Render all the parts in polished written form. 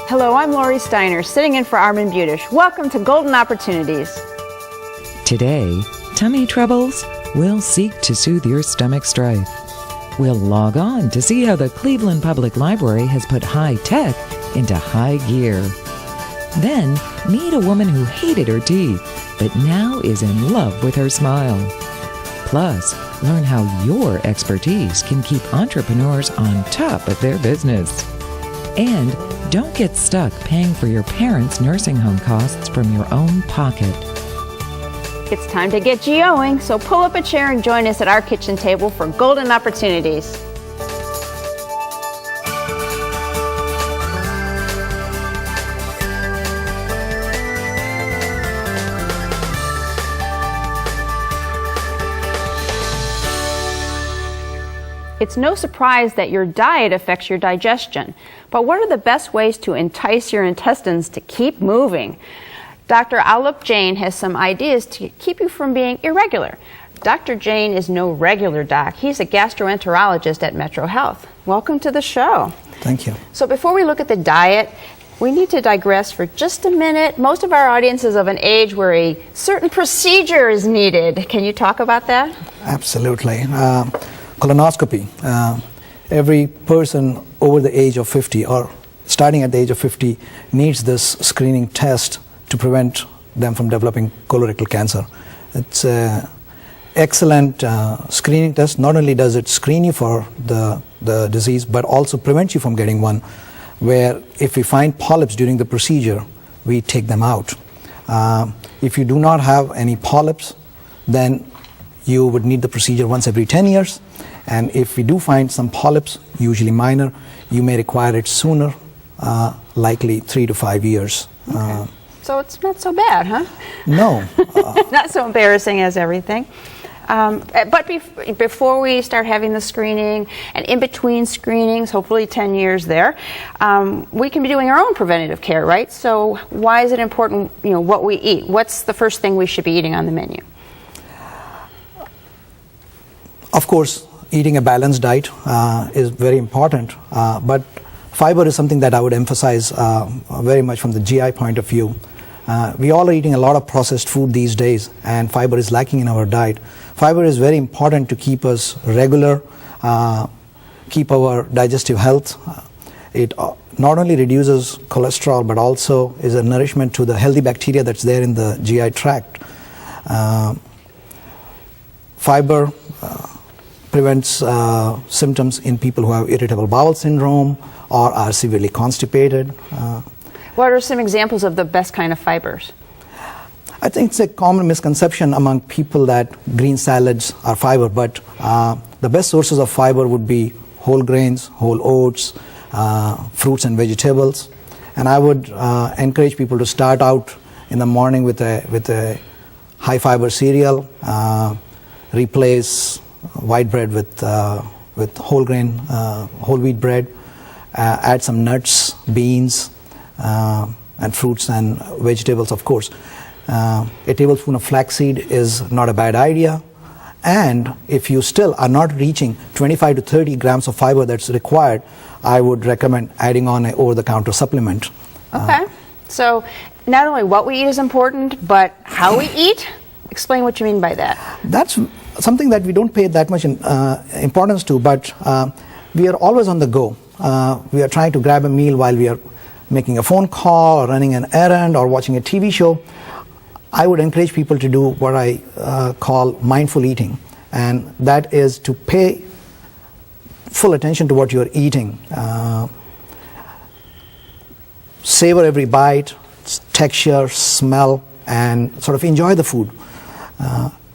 Hello, I'm Laurie Steiner, sitting in for Armin Budish. Welcome to Golden Opportunities. Today, tummy troubles? We'll seek to soothe your stomach strife. We'll log on to see how the Cleveland Public Library has put high tech into high gear. Then, meet a woman who hated her teeth, but now is in love with her smile. Plus, learn how your expertise can keep entrepreneurs on top of their business. And don't get stuck paying for your parents' nursing home costs from your own pocket. It's time to get GOing, so pull up a chair and join us at our kitchen table for Golden Opportunities. It's no surprise that your diet affects your digestion, but what are the best ways to entice your intestines to keep moving? Dr. Alok Jain has some ideas to keep you from being irregular. Dr. Jain is no regular doc. He's a gastroenterologist at Metro Health. Welcome to the show. Thank you. So before we look at the diet, we need to digress for just a minute. Most of our audience is of an age where a certain procedure is needed. Can you talk about that? Absolutely. Colonoscopy. Every person over the age of 50 or starting at the age of 50 needs this screening test to prevent them from developing colorectal cancer. It's an excellent screening test. Not only does it screen you for the disease, but also prevents you from getting one, where if we find polyps during the procedure, we take them out. If you do not have any polyps, then you would need the procedure once every 10 years. And if we do find some polyps, usually minor, you may require it sooner, likely 3 to 5 years. Okay. So it's not so bad, huh? No. Not so embarrassing as everything. But before we start having the screening, and in between screenings, hopefully 10 years there, we can be doing our own preventative care, right? So why is it important, what we eat? What's the first thing we should be eating on the menu? Of course, eating a balanced diet is very important, but fiber is something that I would emphasize very much from the GI point of view. We all are eating a lot of processed food these days, and fiber is lacking in our diet. Fiber is very important to keep us regular, keep our digestive health. It not only reduces cholesterol, but also is a nourishment to the healthy bacteria that's there in the GI tract. Fiber prevents symptoms in people who have irritable bowel syndrome or are severely constipated. What are some examples of the best kind of fibers? I think it's a common misconception among people that green salads are fiber, but the best sources of fiber would be whole grains, whole oats, fruits and vegetables. And I would encourage people to start out in the morning with a high fiber cereal, replace white bread with whole grain, whole wheat bread, add some nuts, beans, and fruits and vegetables, of course. A tablespoon of flaxseed is not a bad idea. And if you still are not reaching 25 to 30 grams of fiber that's required, I would recommend adding on an over-the-counter supplement. Okay. So not only what we eat is important, but how we eat? Explain what you mean by that. That's something that we don't pay that much importance to, but we are always on the go. We are trying to grab a meal while we are making a phone call or running an errand or watching a TV show. I would encourage people to do what I call mindful eating, and that is to pay full attention to what you're eating. Savor every bite, texture, smell, and sort of enjoy the food.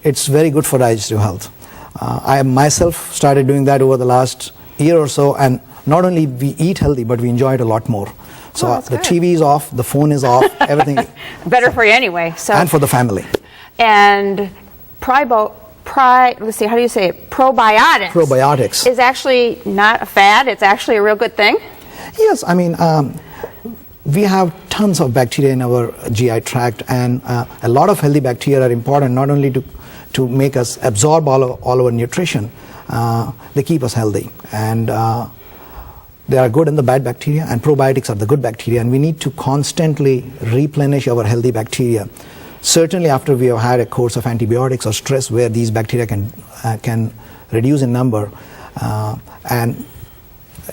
It's very good for digestive health. I myself started doing that over the last year or so, and not only we eat healthy, but we enjoy it a lot more. So the TV is off, the phone is off, everything. Better for you anyway. So. And for the family. And let's see, how do you say it? Probiotics. Probiotics. Is actually not a fad, it's actually a real good thing? Yes, I mean, we have tons of bacteria in our GI tract, and a lot of healthy bacteria are important not only to make us absorb all our nutrition, they keep us healthy. And They are good and the bad bacteria, and probiotics are the good bacteria, and we need to constantly replenish our healthy bacteria. Certainly after we have had a course of antibiotics or stress where these bacteria can reduce in number, and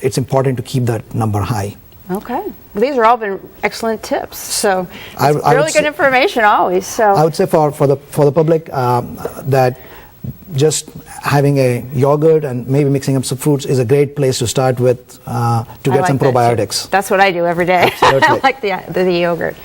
it's important to keep that number high. Okay. Well, these are all been excellent tips. So I really would good information always. So I would say for the public that just having a yogurt and maybe mixing up some fruits is a great place to start with to get some probiotics. That's what I do every day. Absolutely. I like the yogurt.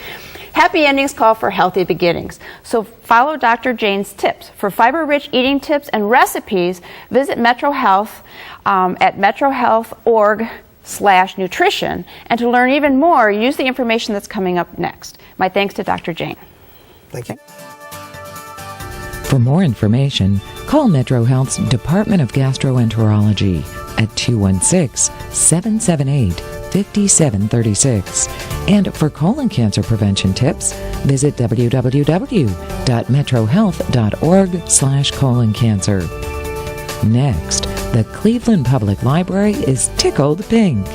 Happy endings call for healthy beginnings. So follow Dr. Jane's tips. For fiber-rich eating tips and recipes, visit Metro Health at metrohealth.org/nutrition. And to learn even more, use the information that's coming up next. My thanks to Dr. Jane. Thank you. For more information, call Metro Health's Department of Gastroenterology at 216-778-5736. And for colon cancer prevention tips, visit www.metrohealth.org/colon cancer. Next, the Cleveland Public Library is tickled pink.